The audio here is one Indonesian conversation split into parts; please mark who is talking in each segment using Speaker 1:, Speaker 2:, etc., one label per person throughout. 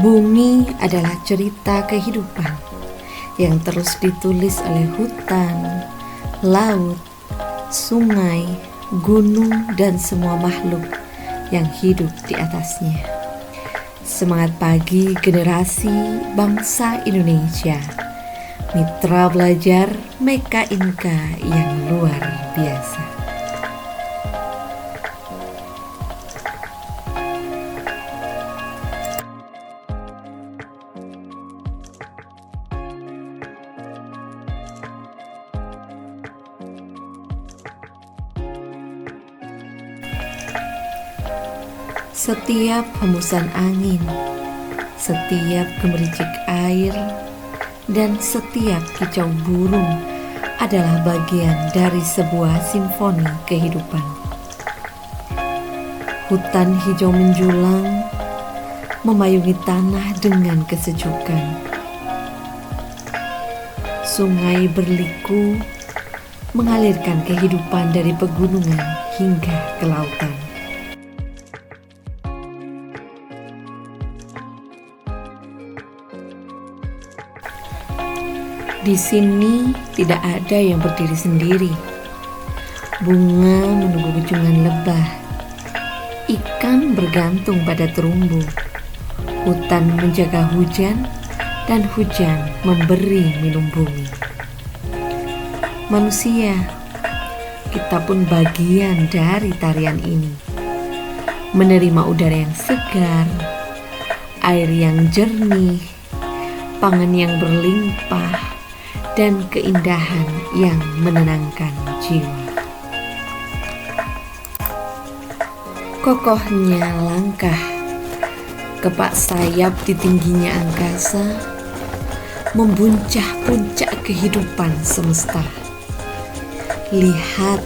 Speaker 1: Bumi adalah cerita kehidupan yang terus ditulis oleh hutan, laut, sungai, gunung, dan semua makhluk yang hidup di atasnya. Semangat pagi generasi bangsa Indonesia, mitra belajar Meka Inka yang luar biasa. Setiap hembusan angin, setiap gemericik air, dan setiap kicau burung adalah bagian dari sebuah simfoni kehidupan. Hutan hijau menjulang, memayungi tanah dengan kesejukan. Sungai berliku, mengalirkan kehidupan dari pegunungan hingga ke lautan. Di sini tidak ada yang berdiri sendiri. Bunga menunggu kunjungan lebah. Ikan bergantung pada terumbu. Hutan menjaga hujan, dan hujan memberi minum bumi. Manusia, kita pun bagian dari tarian ini. Menerima udara yang segar, air yang jernih, pangan yang berlimpah, dan keindahan yang menenangkan jiwa. Kokohnya langkah, kepak sayap di tingginya angkasa, membuncah puncak kehidupan semesta. Lihat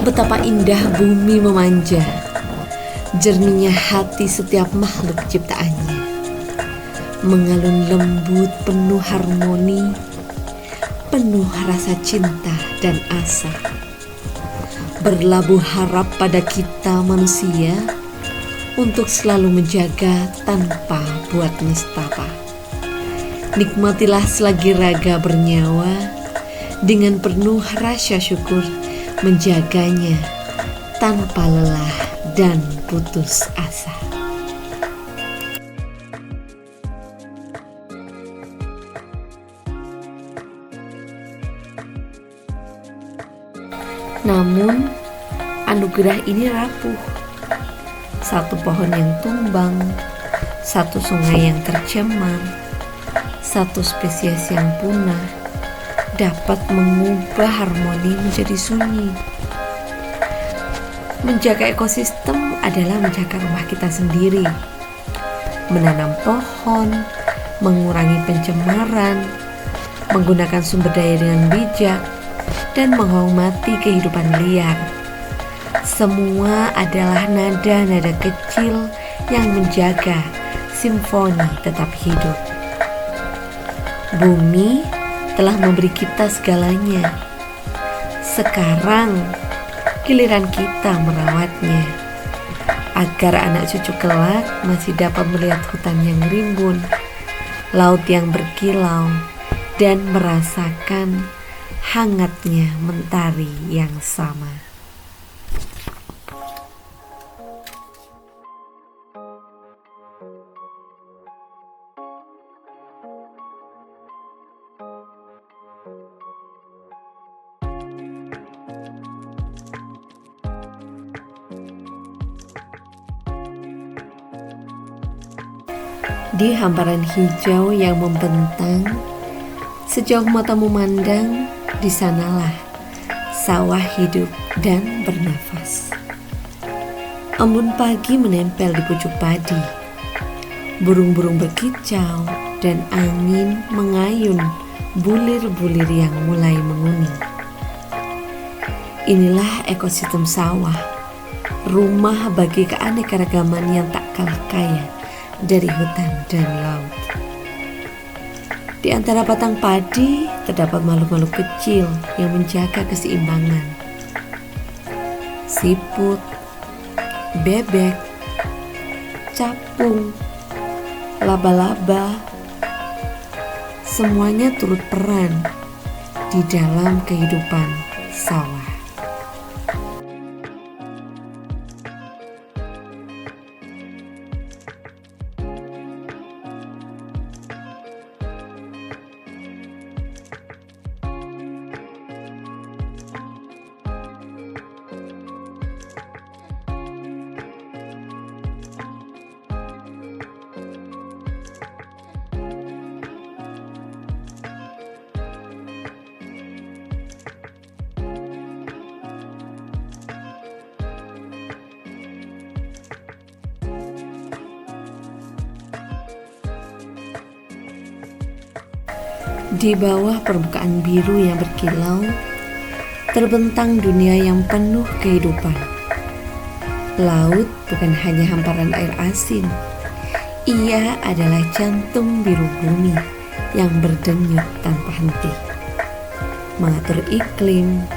Speaker 1: betapa indah bumi memanja, jernihnya hati setiap makhluk ciptaannya, mengalun lembut penuh harmoni, penuh rasa cinta dan asa. Berlabuh harap pada kita manusia untuk selalu menjaga tanpa buat nestapa. Nikmatilah selagi raga bernyawa, dengan penuh rasa syukur menjaganya tanpa lelah dan putus asa. Namun, anugerah ini rapuh. Satu pohon yang tumbang, satu sungai yang tercemar, satu spesies yang punah dapat mengubah harmoni menjadi sunyi. Menjaga ekosistem adalah menjaga rumah kita sendiri. Menanam pohon, mengurangi pencemaran, menggunakan sumber daya dengan bijak, dan menghormati kehidupan liar. Semua adalah nada-nada kecil yang menjaga simfoni tetap hidup. Bumi telah memberi kita segalanya. Sekarang giliran kita merawatnya, agar anak cucu kelak masih dapat melihat hutan yang rimbun, laut yang berkilau, dan merasakan hangatnya mentari yang sama. Di hamparan hijau yang membentang, sejauh mata memandang, di sanalah sawah hidup dan bernafas. Embun pagi menempel di pucuk padi. Burung-burung berkicau dan angin mengayun bulir-bulir yang mulai menguning. Inilah ekosistem sawah, rumah bagi keanekaragaman yang tak kalah kaya dari hutan dan laut. Di antara batang padi terdapat makhluk-makhluk kecil yang menjaga keseimbangan. Siput, bebek, capung, laba-laba, semuanya turut peran di dalam kehidupan sawah. Di bawah permukaan biru yang berkilau, terbentang dunia yang penuh kehidupan. Laut bukan hanya hamparan air asin, ia adalah jantung biru bumi yang berdenyut tanpa henti, mengatur iklim,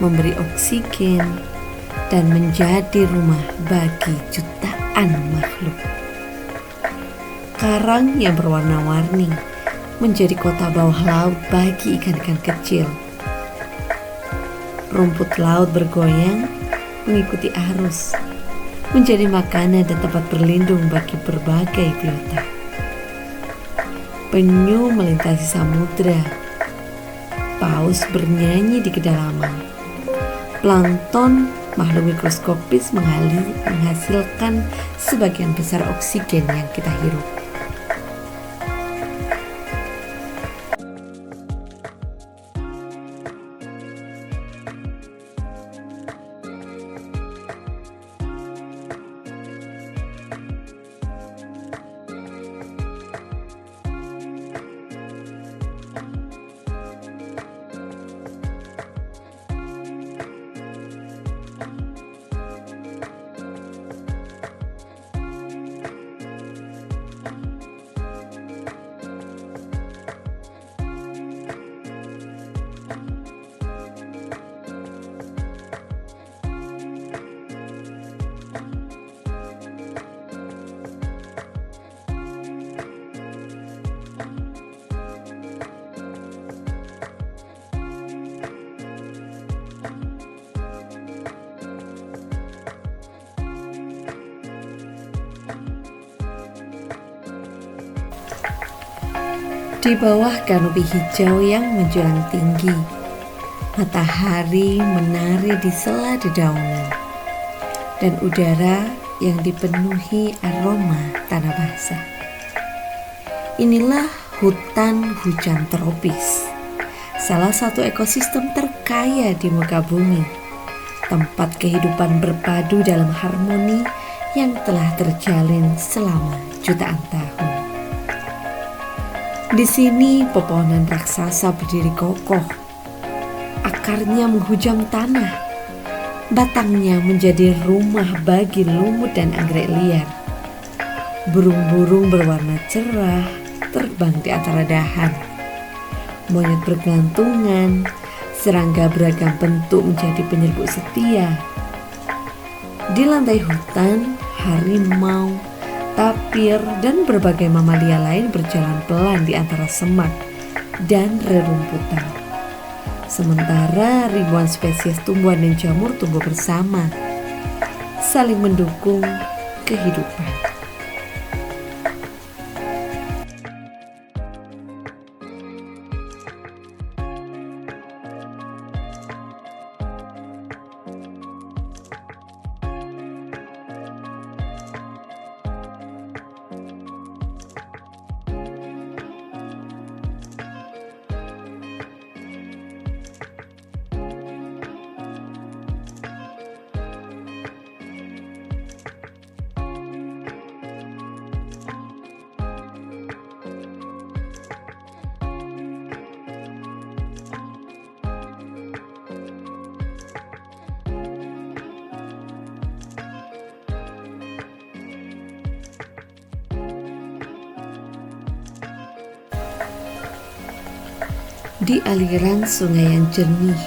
Speaker 1: memberi oksigen, dan menjadi rumah bagi jutaan makhluk. Karang yang berwarna-warni menjadi kota bawah laut bagi ikan-ikan kecil. Rumput laut bergoyang mengikuti arus, menjadi makanan dan tempat berlindung bagi berbagai biota. Penyu melintasi samudra, paus bernyanyi di kedalaman. Plankton, makhluk mikroskopis, menghasilkan sebagian besar oksigen yang kita hirup. Di bawah kanopi hijau yang menjulang tinggi, matahari menari di sela dedaunan, dan udara yang dipenuhi aroma tanah basah. Inilah hutan hujan tropis, salah satu ekosistem terkaya di muka bumi, tempat kehidupan berpadu dalam harmoni yang telah terjalin selama jutaan tahun. Di sini pepohonan raksasa berdiri kokoh, akarnya menghujam tanah, batangnya menjadi rumah bagi lumut dan anggrek liar. Burung-burung berwarna cerah terbang di antara dahan. Monyet bergelantungan, serangga beragam bentuk menjadi penyerbuk setia. Di lantai hutan, harimau, tapir, dan berbagai mamalia lain berjalan pelan di antara semak dan rerumputan. Sementara ribuan spesies tumbuhan dan jamur tumbuh bersama, saling mendukung kehidupan. Di aliran sungai yang jernih,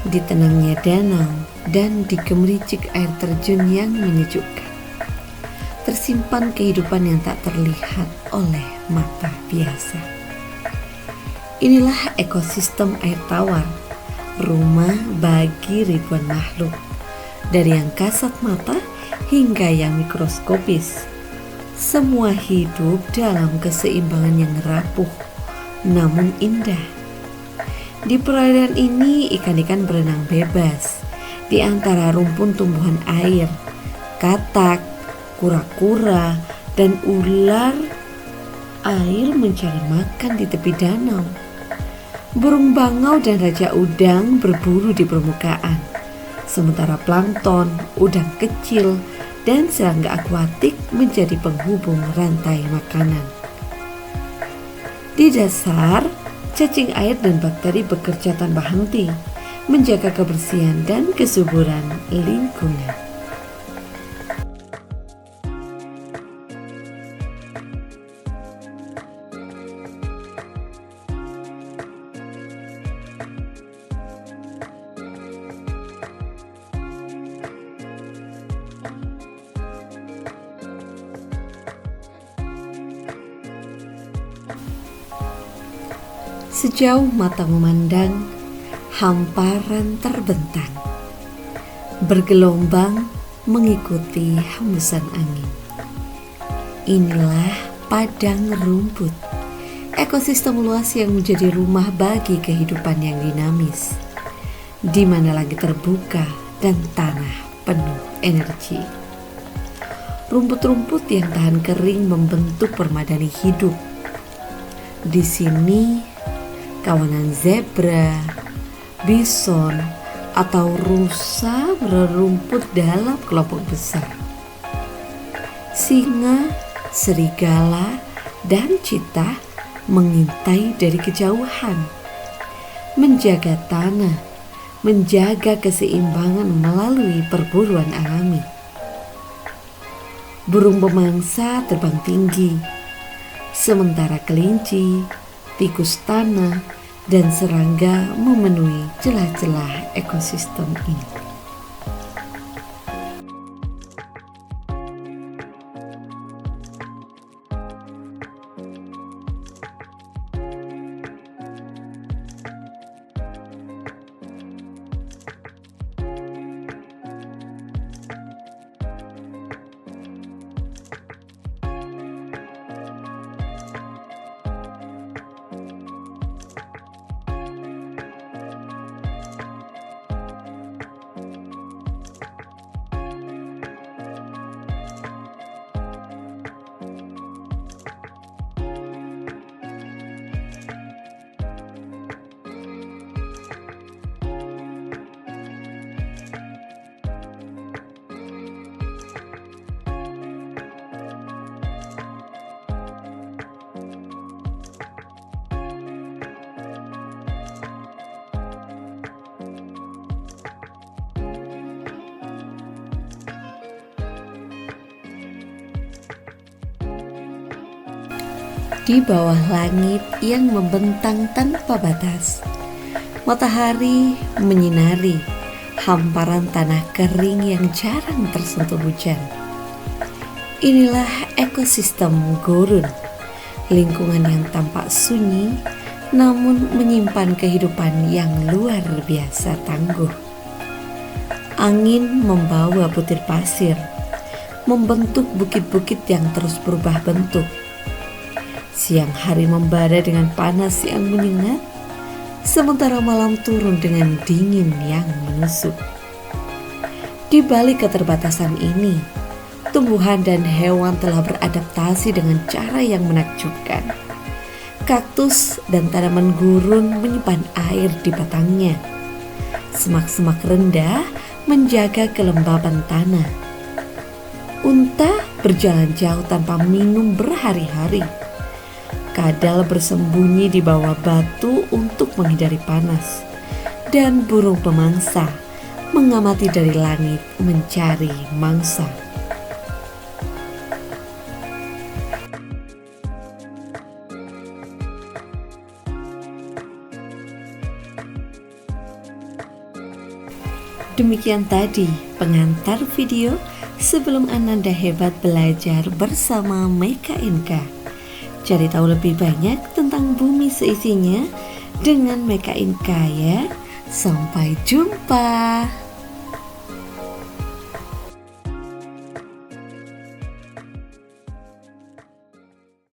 Speaker 1: di tenangnya danau, dan di gemericik air terjun yang menyejukkan, tersimpan kehidupan yang tak terlihat oleh mata biasa. Inilah ekosistem air tawar, rumah bagi ribuan makhluk, dari yang kasat mata hingga yang mikroskopis. Semua hidup dalam keseimbangan yang rapuh, namun indah. Di perairan ini ikan-ikan berenang bebas di antara rumpun tumbuhan air, katak, kura-kura, dan ular air mencari makan di tepi danau. Burung bangau dan raja udang berburu di permukaan, sementara plankton, udang kecil, dan serangga akuatik menjadi penghubung rantai makanan. Di dasar, cacing air dan bakteri bekerja tanpa henti, menjaga kebersihan dan kesuburan lingkungan. Sejauh mata memandang, hamparan terbentang, bergelombang mengikuti hembusan angin. Inilah padang rumput, ekosistem luas yang menjadi rumah bagi kehidupan yang dinamis, di mana langit terbuka dan tanah penuh energi. Rumput-rumput yang tahan kering membentuk permadani hidup. Di sini kawanan zebra, bison, atau rusa berumput dalam kelompok besar. Singa, serigala, dan citah mengintai dari kejauhan, menjaga tanah, menjaga keseimbangan melalui perburuan alami. Burung pemangsa terbang tinggi, sementara kelinci, tikus tanah, dan serangga memenuhi celah-celah ekosistem ini. Di bawah langit yang membentang tanpa batas, matahari menyinari hamparan tanah kering yang jarang tersentuh hujan. Inilah ekosistem gurun, lingkungan yang tampak sunyi namun menyimpan kehidupan yang luar biasa tangguh. Angin membawa butir pasir, membentuk bukit-bukit yang terus berubah bentuk. Siang hari membara dengan panas yang menyengat, sementara malam turun dengan dingin yang menusuk. Di balik keterbatasan ini, tumbuhan dan hewan telah beradaptasi dengan cara yang menakjubkan. Kaktus dan tanaman gurun menyimpan air di batangnya. Semak-semak rendah menjaga kelembaban tanah. Unta berjalan jauh tanpa minum berhari-hari. Kadal bersembunyi di bawah batu untuk menghindari panas, dan burung pemangsa mengamati dari langit mencari mangsa. Demikian tadi pengantar video sebelum Ananda hebat belajar bersama Meka Inka. Cari tahu lebih banyak tentang bumi seisinya dengan Meka Inka ya. Sampai jumpa.